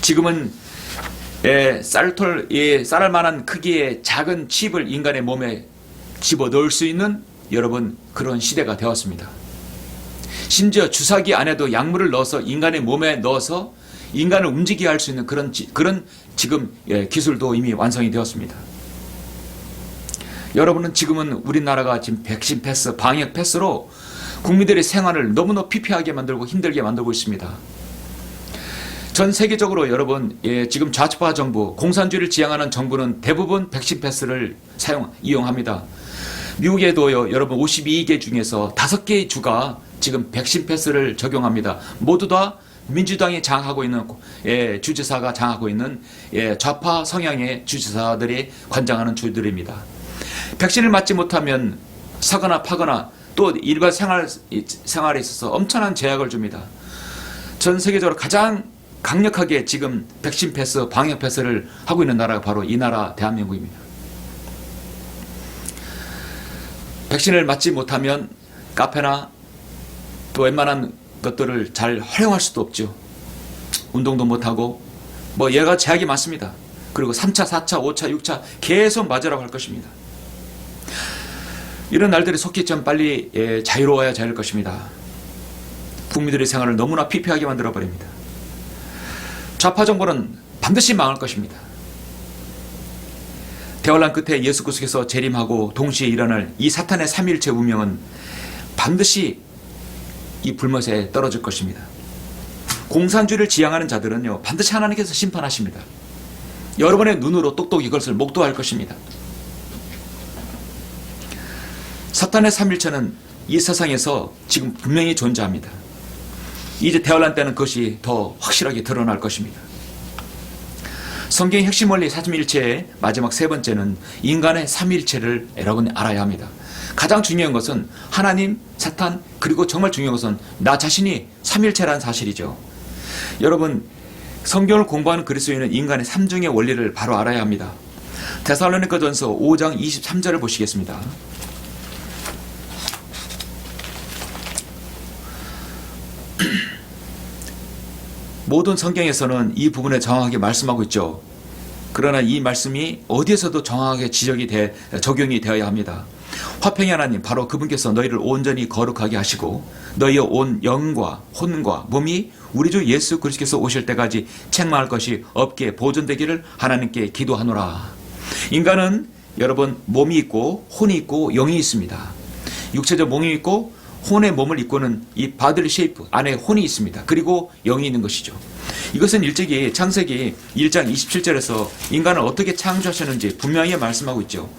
S1: 지금은 쌀알 만한 크기의 작은 칩을 인간의 몸에 집어넣을 수 있는 여러분 그런 시대가 되었습니다. 심지어 주사기 안에도 약물을 넣어서 인간의 몸에 넣어서 인간을 움직이게 할 수 있는 그런 지금 기술도 이미 완성이 되었습니다. 여러분은 지금은 우리나라가 지금 백신 패스, 방역 패스로 국민들의 생활을 너무나 피폐하게 만들고 힘들게 만들고 있습니다. 전 세계적으로 여러분 지금 좌파 정부, 공산주의를 지향하는 정부는 대부분 백신 패스를 이용합니다. 미국에도요, 여러분 52개 중에서 5개의 주가 지금 백신 패스를 적용합니다. 모두 다 민주당이 장악하고 있는 주지사가 장악하고 있는 좌파 성향의 주지사들이 관장하는 주들입니다. 백신을 맞지 못하면 사거나 파거나 또 일반 생활에 있어서 엄청난 제약을 줍니다. 전 세계적으로 가장 강력하게 지금 백신 패스, 방역 패스를 하고 있는 나라가 바로 이 나라 대한민국입니다. 백신을 맞지 못하면 카페나 또 웬만한 것들을 잘 활용할 수도 없죠. 운동도 못하고 뭐 여러 가지 제약이 많습니다. 그리고 3차, 4차, 5차, 6차 계속 맞으라고 할 것입니다. 이런 날들이 속히 좀 빨리 자유로워야 될 것입니다. 국민들의 생활을 너무나 피폐하게 만들어버립니다. 좌파 정부는 반드시 망할 것입니다. 대환란 끝에 예수 그리스도께서 재림하고 동시에 일어날 이 사탄의 삼위일체 운명은 반드시 이 불못에 떨어질 것입니다. 공산주의를 지향하는 자들은요, 반드시 하나님께서 심판하십니다. 여러분의 눈으로 똑똑히 이것을 목도할 것입니다. 사탄의 삼일체는 이 세상에서 지금 분명히 존재합니다. 이제 대환란 때는 그것이 더 확실하게 드러날 것입니다. 성경의 핵심 원리 삼일체의 마지막 세 번째는 인간의 삼일체를 여러분이 알아야 합니다. 가장 중요한 것은 하나님, 사탄, 그리고 정말 중요한 것은 나 자신이 삼일체라는 사실이죠. 여러분, 성경을 공부하는 그리스도인은 인간의 삼중의 원리를 바로 알아야 합니다. 데살로니가전서 5장 23절을 보시겠습니다. 모든 성경에서는 이 부분에 정확하게 말씀하고 있죠. 그러나 이 말씀이 어디에서도 정확하게 적용이 되어야 합니다. 화평의 하나님, 바로 그분께서 너희를 온전히 거룩하게 하시고 너희의 온 영과 혼과 몸이 우리 주 예수 그리스도께서 오실 때까지 책망할 것이 없게 보존되기를 하나님께 기도하노라. 인간은 여러분 몸이 있고 혼이 있고 영이 있습니다. 육체적 몸이 있고 혼의 몸을 입고는 이 바들 쉐이프 안에 혼이 있습니다. 그리고 영이 있는 것이죠. 이것은 일찍이 창세기 1장 27절에서 인간을 어떻게 창조하셨는지 분명히 말씀하고 있죠.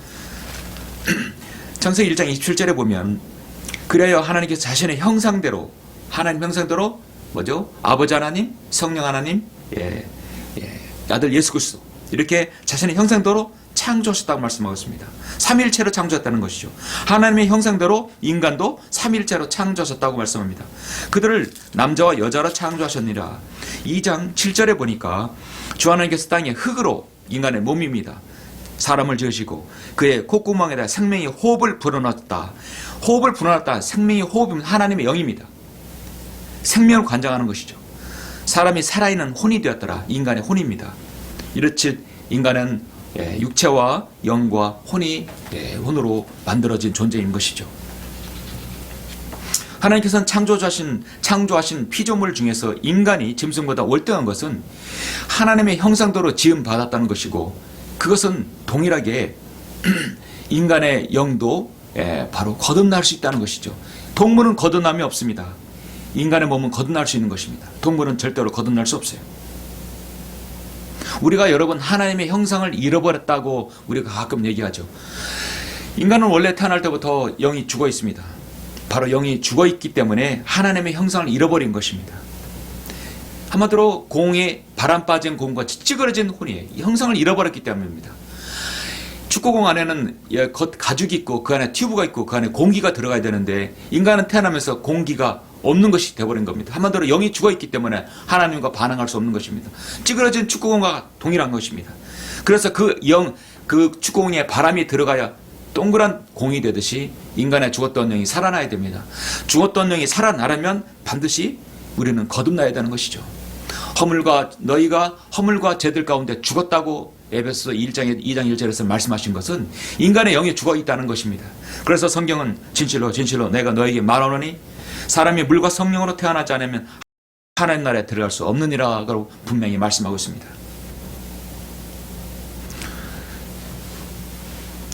S1: 창세기 1장 27절에 보면 그래야 하나님께서 자신의 형상대로 하나님 형상대로 뭐죠? 아버지 하나님, 성령 하나님, 아들 예수 그리스도 이렇게 자신의 형상대로 창조하셨다고 말씀하고 있습니다. 삼일체로 창조했다는 것이죠. 하나님의 형상대로 인간도 삼일체로 창조하셨다고 말씀합니다. 그들을 남자와 여자로 창조하셨느니라. 2장 7절에 보니까 주 하나님께서 땅에 흙으로 인간의 몸입니다. 사람을 지으시고 그의 콧구멍에다 생명의 호흡을 불어넣었다. 호흡을 불어넣었다. 생명의 호흡은 하나님의 영입니다. 생명을 관장하는 것이죠. 사람이 살아있는 혼이 되었더라. 인간의 혼입니다. 이렇듯 인간은 육체와 영과 혼으로 만들어진 존재인 것이죠. 하나님께서는 창조하신 피조물 중에서 인간이 짐승보다 월등한 것은 하나님의 형상대로 지음받았다는 것이고 그것은 동일하게 인간의 영도 바로 거듭날 수 있다는 것이죠. 동물은 거듭남이 없습니다. 인간의 몸은 거듭날 수 있는 것입니다. 동물은 절대로 거듭날 수 없어요. 우리가 여러분 하나님의 형상을 잃어버렸다고 우리가 가끔 얘기하죠. 인간은 원래 태어날 때부터 영이 죽어 있습니다. 바로 영이 죽어 있기 때문에 하나님의 형상을 잃어버린 것입니다. 한마디로 공에 바람 빠진 공과 찌그러진 혼이 형상을 잃어버렸기 때문입니다. 축구공 안에는 가죽이 있고 그 안에 튜브가 있고 그 안에 공기가 들어가야 되는데 인간은 태어나면서 공기가 없는 것이 되어버린 겁니다. 한마디로 영이 죽어있기 때문에 하나님과 반응할 수 없는 것입니다. 찌그러진 축구공과 동일한 것입니다. 그래서 그 축구공에 바람이 들어가야 동그란 공이 되듯이 인간의 죽었던 영이 살아나야 됩니다. 죽었던 영이 살아나려면 반드시 우리는 거듭나야 되는 것이죠. 너희가 허물과 죄들 가운데 죽었다고 에베소 2장 1절에서 말씀하신 것은 인간의 영이 죽어 있다는 것입니다. 그래서 성경은 진실로 내가 너에게 말하노니 사람이 물과 성령으로 태어나지 않으면 하나님 나라에 들어갈 수 없느니라고 분명히 말씀하고 있습니다.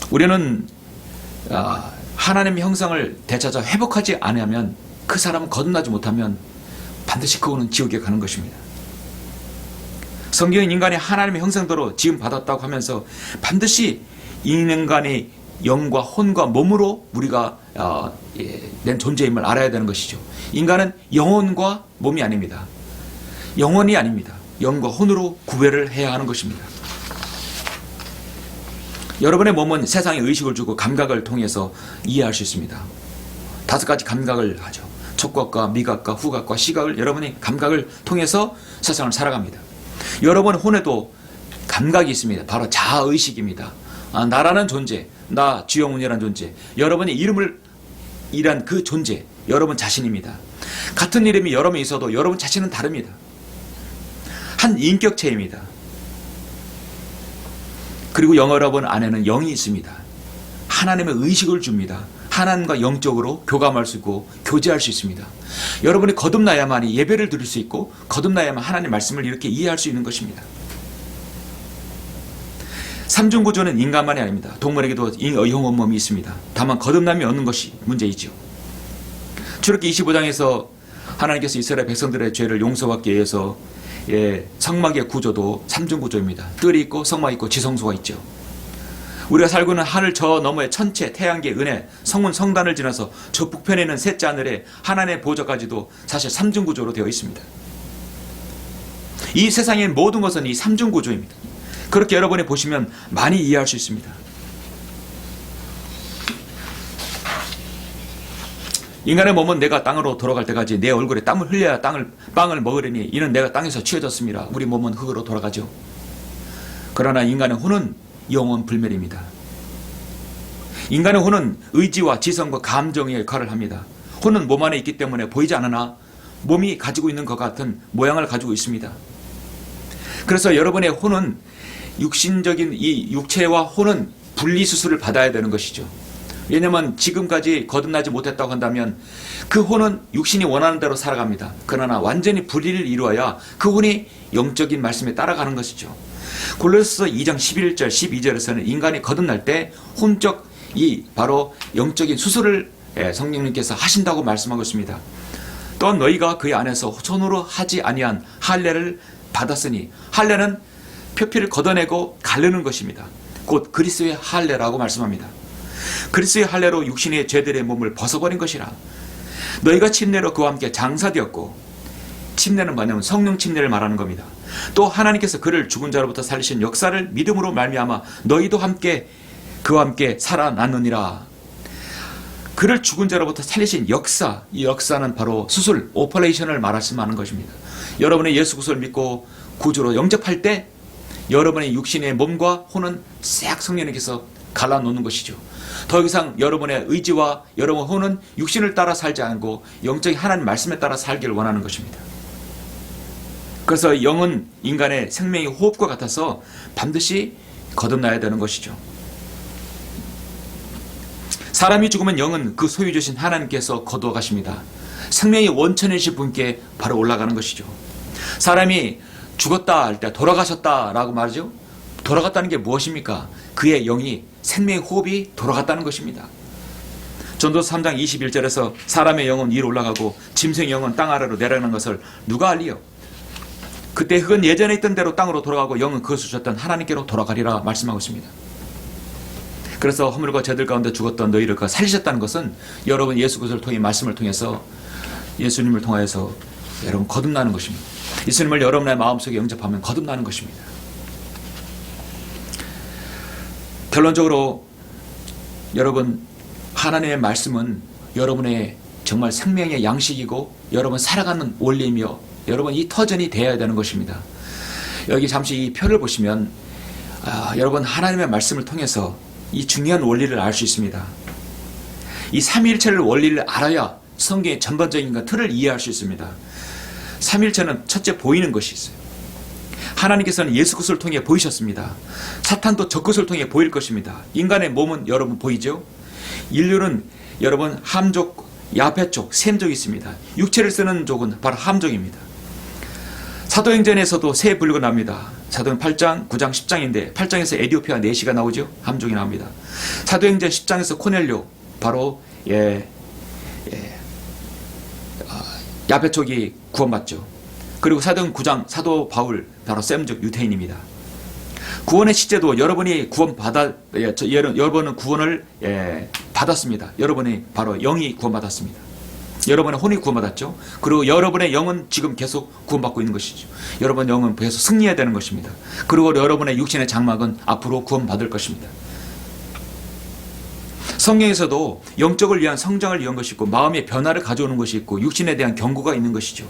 S1: 우리는 하나님의 형상을 되찾아 회복하지 않으면 그 사람은 거듭나지 못하면 반드시 그거는 지옥에 가는 것입니다. 성경은 인간이 하나님의 형상대로 지음받았다고 하면서 반드시 인간이 영과 혼과 몸으로 우리가 낸 존재임을 알아야 되는 것이죠. 인간은 영혼과 몸이 아닙니다. 영혼이 아닙니다. 영과 혼으로 구별을 해야 하는 것입니다. 여러분의 몸은 세상에 의식을 주고 감각을 통해서 이해할 수 있습니다. 5가지 감각을 하죠. 촉각과 미각과 후각과 시각을 여러분의 감각을 통해서 세상을 살아갑니다. 여러분의 혼에도 감각이 있습니다. 바로 자아의식입니다. 나라는 존재, 나 주영훈이라는 존재, 여러분의 이름을 이란 그 존재, 여러분 자신입니다. 같은 이름이 여러 명 있어도 여러분 자신은 다릅니다. 한 인격체입니다. 그리고 여러분 안에는 영이 있습니다. 하나님의 의식을 줍니다. 하나님과 영적으로 교감할 수 있고 교제할 수 있습니다. 여러분이 거듭나야만이 예배를 드릴 수 있고 거듭나야만 하나님의 말씀을 이렇게 이해할 수 있는 것입니다. 삼중구조는 인간만이 아닙니다. 동물에게도 영혼 몸이 있습니다. 다만 거듭남이 없는 것이 문제이죠. 출애굽기 25장에서 하나님께서 이스라엘 백성들의 죄를 용서받기 위해서 성막의 구조도 삼중구조입니다. 뜰이 있고 성막이 있고 지성소가 있죠. 우리가 살고 있는 하늘 저 너머의 천체, 태양계, 은혜, 성문, 성단을 지나서 저 북편에 있는 셋째 하늘에 하나님의 보좌까지도 사실 삼중구조로 되어 있습니다. 이 세상의 모든 것은 이 삼중구조입니다. 그렇게 여러분이 보시면 많이 이해할 수 있습니다. 인간의 몸은 내가 땅으로 돌아갈 때까지 내 얼굴에 땀을 흘려야 빵을 먹으려니 이는 내가 땅에서 취해졌습니다. 우리 몸은 흙으로 돌아가죠. 그러나 인간의 혼은 영원 불멸입니다. 인간의 혼은 의지와 지성과 감정의 역할을 합니다. 혼은 몸 안에 있기 때문에 보이지 않으나 몸이 가지고 있는 것 같은 모양을 가지고 있습니다. 그래서 여러분의 혼은 육신적인 이 육체와 혼은 분리수술을 받아야 되는 것이죠. 왜냐하면 지금까지 거듭나지 못했다고 한다면 그 혼은 육신이 원하는 대로 살아갑니다. 그러나 완전히 분리를 이루어야 그 혼이 영적인 말씀에 따라가는 것이죠. 골로새서 2장 11절 12절에서는 인간이 거듭날 때 혼적 바로 영적인 수술을 성령님께서 하신다고 말씀하고 있습니다. 또한 너희가 그의 안에서 손으로 하지 아니한 할례를 받았으니 할례는 표피를 걷어내고 가르는 것입니다. 곧 그리스도의 할례라고 말씀합니다. 그리스도의 할례로 육신의 죄들의 몸을 벗어버린 것이라. 너희가 침례로 그와 함께 장사되었고, 침례는 뭐냐면 성령 침례를 말하는 겁니다. 또 하나님께서 그를 죽은 자로부터 살리신 역사를 믿음으로 말미암아 너희도 함께 그와 함께 살아났느니라. 그를 죽은 자로부터 살리신 역사, 이 역사는 바로 수술, 오퍼레이션을 말씀하는 것입니다. 여러분의 예수 그리스도를 믿고 구주로 영접할 때 여러분의 육신의 몸과 혼은 싹 성령님께서 갈라놓는 것이죠. 더 이상 여러분의 의지와 여러분 혼은 육신을 따라 살지 않고 영적인 하나님 말씀에 따라 살기를 원하는 것입니다. 그래서 영은 인간의 생명의 호흡과 같아서 반드시 거듭나야 되는 것이죠. 사람이 죽으면 영은 그 소유 주신 하나님께서 거두어 가십니다. 생명의 원천이신 분께 바로 올라가는 것이죠. 사람이 죽었다 할 때 돌아가셨다라고 말하죠. 돌아갔다는 게 무엇입니까? 그의 영이 생명의 호흡이 돌아갔다는 것입니다. 전도서 3장 21절에서 사람의 영은 위로 올라가고 짐승의 영은 땅 아래로 내려가는 것을 누가 알리요? 그때 흙은 예전에 있던 대로 땅으로 돌아가고 영은 그것을 주셨던 하나님께로 돌아가리라 말씀하고 있습니다. 그래서 허물과 죄들 가운데 죽었던 너희를 살리셨다는 것은 여러분 예수 그리스도를 통해 말씀을 통해서 예수님을 통하여서 여러분 거듭나는 것입니다. 예수님을 여러분의 마음속에 영접하면 거듭나는 것입니다. 결론적으로 여러분 하나님의 말씀은 여러분의 정말 생명의 양식이고 여러분 살아가는 원리이며 여러분 이 터전이 되어야 되는 것입니다. 여기 잠시 이 표를 보시면 여러분 하나님의 말씀을 통해서 이 중요한 원리를 알 수 있습니다. 이 삼위일체를 원리를 알아야 성경의 전반적인 틀을 이해할 수 있습니다. 삼위일체는 첫째 보이는 것이 있어요. 하나님께서는 예수 그리스도를 통해 보이셨습니다. 사탄도 저 것을 통해 보일 것입니다. 인간의 몸은 여러분 보이죠? 인류는 여러분 함족, 야페족, 셈족이 있습니다. 육체를 쓰는 족은 바로 함족입니다. 사도행전에서도 세 분류가 납니다. 사도행 8장, 9장, 10장인데 8장에서 에디오피아 네시가 나오죠. 함족이 나옵니다. 사도행전 10장에서 코넬료 바로 야페족이 구원받죠. 그리고 사도행 9장 사도 바울 바로 셈족 유태인입니다. 구원의 시제도 여러분이 여러분은 구원을 받았습니다. 여러분이 바로 영이 구원받았습니다. 여러분의 혼이 구원받았죠. 그리고 여러분의 영은 지금 계속 구원받고 있는 것이죠. 여러분의 영은 계속 승리해야 되는 것입니다. 그리고 여러분의 육신의 장막은 앞으로 구원받을 것입니다. 성경에서도 영적을 위한 성장을 위한 것이 있고 마음의 변화를 가져오는 것이 있고 육신에 대한 경고가 있는 것이죠.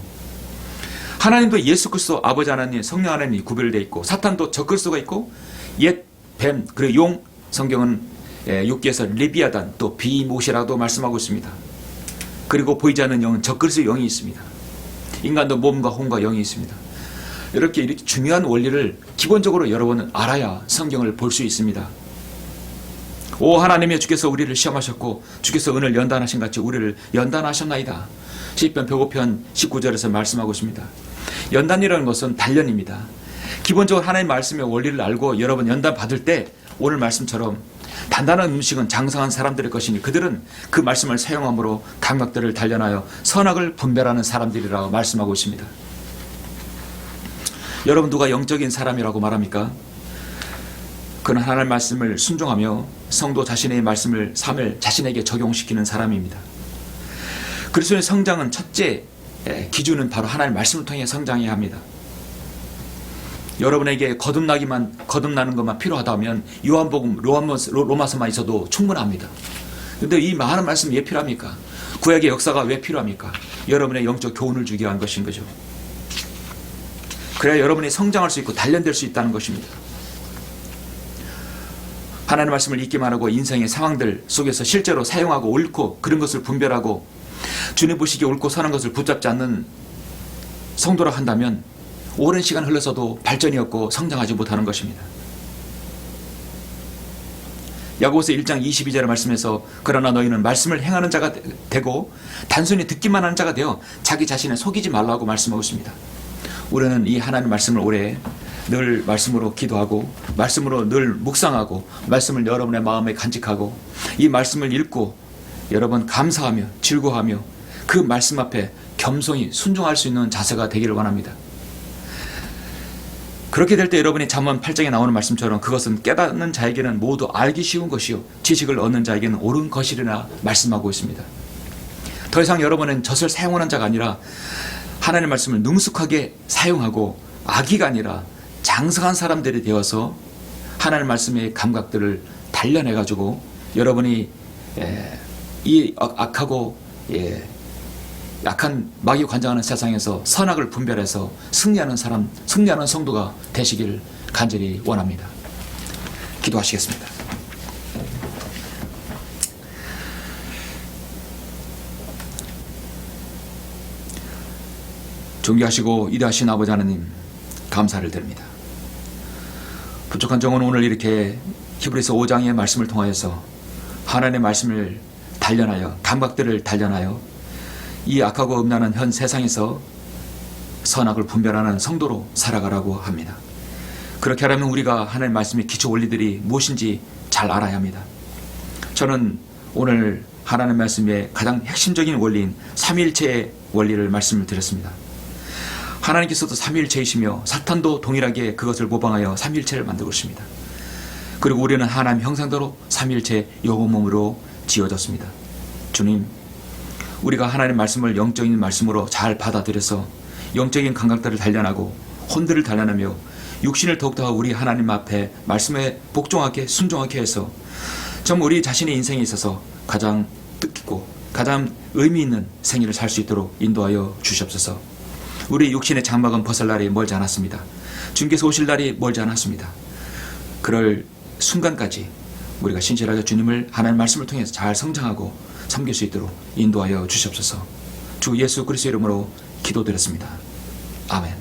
S1: 하나님도 예수 그리스도 아버지 하나님, 성령 하나님이 구별되어 있고 사탄도 적을 수가 있고 옛 뱀, 그리고 용, 성경은 욥기에서 레비아단 또 비못이라도 말씀하고 있습니다. 그리고 보이지 않는 영은 적그리스의 영이 있습니다. 인간도 몸과 혼과 영이 있습니다. 이렇게 중요한 원리를 기본적으로 여러분은 알아야 성경을 볼 수 있습니다. 오 하나님의 주께서 우리를 시험하셨고 주께서 은을 연단하신 같이 우리를 연단하셨나이다. 시편 105편 19절에서 말씀하고 있습니다. 연단이라는 것은 단련입니다. 기본적으로 하나님의 말씀의 원리를 알고 여러분 연단 받을 때 오늘 말씀처럼 단단한 음식은 장성한 사람들의 것이니 그들은 그 말씀을 사용함으로 감각들을 단련하여 선악을 분별하는 사람들이라고 말씀하고 있습니다. 여러분 누가 영적인 사람이라고 말합니까? 그는 하나님의 말씀을 순종하며 성도 자신의 말씀을 삶을 자신에게 적용시키는 사람입니다. 그리스도의 성장은 첫째 기준은 바로 하나님의 말씀을 통해 성장해야 합니다. 여러분에게 거듭나는 것만 필요하다면 요한복음 로마서만 있어도 충분합니다. 그런데 이 많은 말씀이 왜 필요합니까? 구약의 역사가 왜 필요합니까? 여러분의 영적 교훈을 주기 위한 것인 거죠. 그래야 여러분이 성장할 수 있고 단련될 수 있다는 것입니다. 하나님의 말씀을 읽기만 하고 인생의 상황들 속에서 실제로 사용하고 옳고 그런 것을 분별하고 주님 보시기에 옳고 선한 것을 붙잡지 않는 성도라 한다면 오랜 시간 흘러서도 발전이 없고 성장하지 못하는 것입니다. 야고보서 1장 22절의 말씀에서 그러나 너희는 말씀을 행하는 자가 되고 단순히 듣기만 하는 자가 되어 자기 자신을 속이지 말라고 말씀하고 있습니다. 우리는 이 하나님의 말씀을 오래 늘 말씀으로 기도하고 말씀으로 늘 묵상하고 말씀을 여러분의 마음에 간직하고 이 말씀을 읽고 여러분 감사하며 즐거워하며 그 말씀 앞에 겸손히 순종할 수 있는 자세가 되기를 원합니다. 그렇게 될 때 여러분이 잠언 8장에 나오는 말씀처럼 그것은 깨닫는 자에게는 모두 알기 쉬운 것이요 지식을 얻는 자에게는 옳은 것이라나 말씀하고 있습니다. 더 이상 여러분은 젖을 사용하는 자가 아니라 하나님의 말씀을 능숙하게 사용하고 악의가 아니라 장성한 사람들이 되어서 하나님의 말씀의 감각들을 단련해가지고 여러분이 이 악하고 약한 마귀 관장하는 세상에서 선악을 분별해서 승리하는 사람, 승리하는 성도가 되시길 간절히 원합니다. 기도하시겠습니다. 존귀하시고 위대하신 아버지 하나님 감사를 드립니다. 부족한 정은 오늘 이렇게 히브리서 5장의 말씀을 통하여서 하나님의 말씀을 단련하여 감각들을 단련하여 이 악하고 음란한 현 세상에서 선악을 분별하는 성도로 살아가라고 합니다. 그렇게 하려면 우리가 하나님의 말씀의 기초 원리들이 무엇인지 잘 알아야 합니다. 저는 오늘 하나님의 말씀의 가장 핵심적인 원리인 삼위일체의 원리를 말씀을 드렸습니다. 하나님께서도 삼위일체이시며 사탄도 동일하게 그것을 모방하여 삼위일체를 만들고 있습니다. 그리고 우리는 하나님 형상대로 삼위일체 영혼몸으로 지어졌습니다. 주님, 우리가 하나님의 말씀을 영적인 말씀으로 잘 받아들여서 영적인 감각들을 단련하고 혼들을 단련하며 육신을 더욱더 우리 하나님 앞에 말씀에 복종하게 순종하게 해서 정말 우리 자신의 인생에 있어서 가장 뜻깊고 가장 의미 있는 생일을 살 수 있도록 인도하여 주시옵소서. 우리 육신의 장막은 벗을 날이 멀지 않았습니다. 주님께서 오실 날이 멀지 않았습니다. 그럴 순간까지 우리가 신실하게 주님을 하나님의 말씀을 통해서 잘 성장하고 섬길 수 있도록 인도하여 주시옵소서. 주 예수 그리스도의 이름으로 기도드렸습니다. 아멘.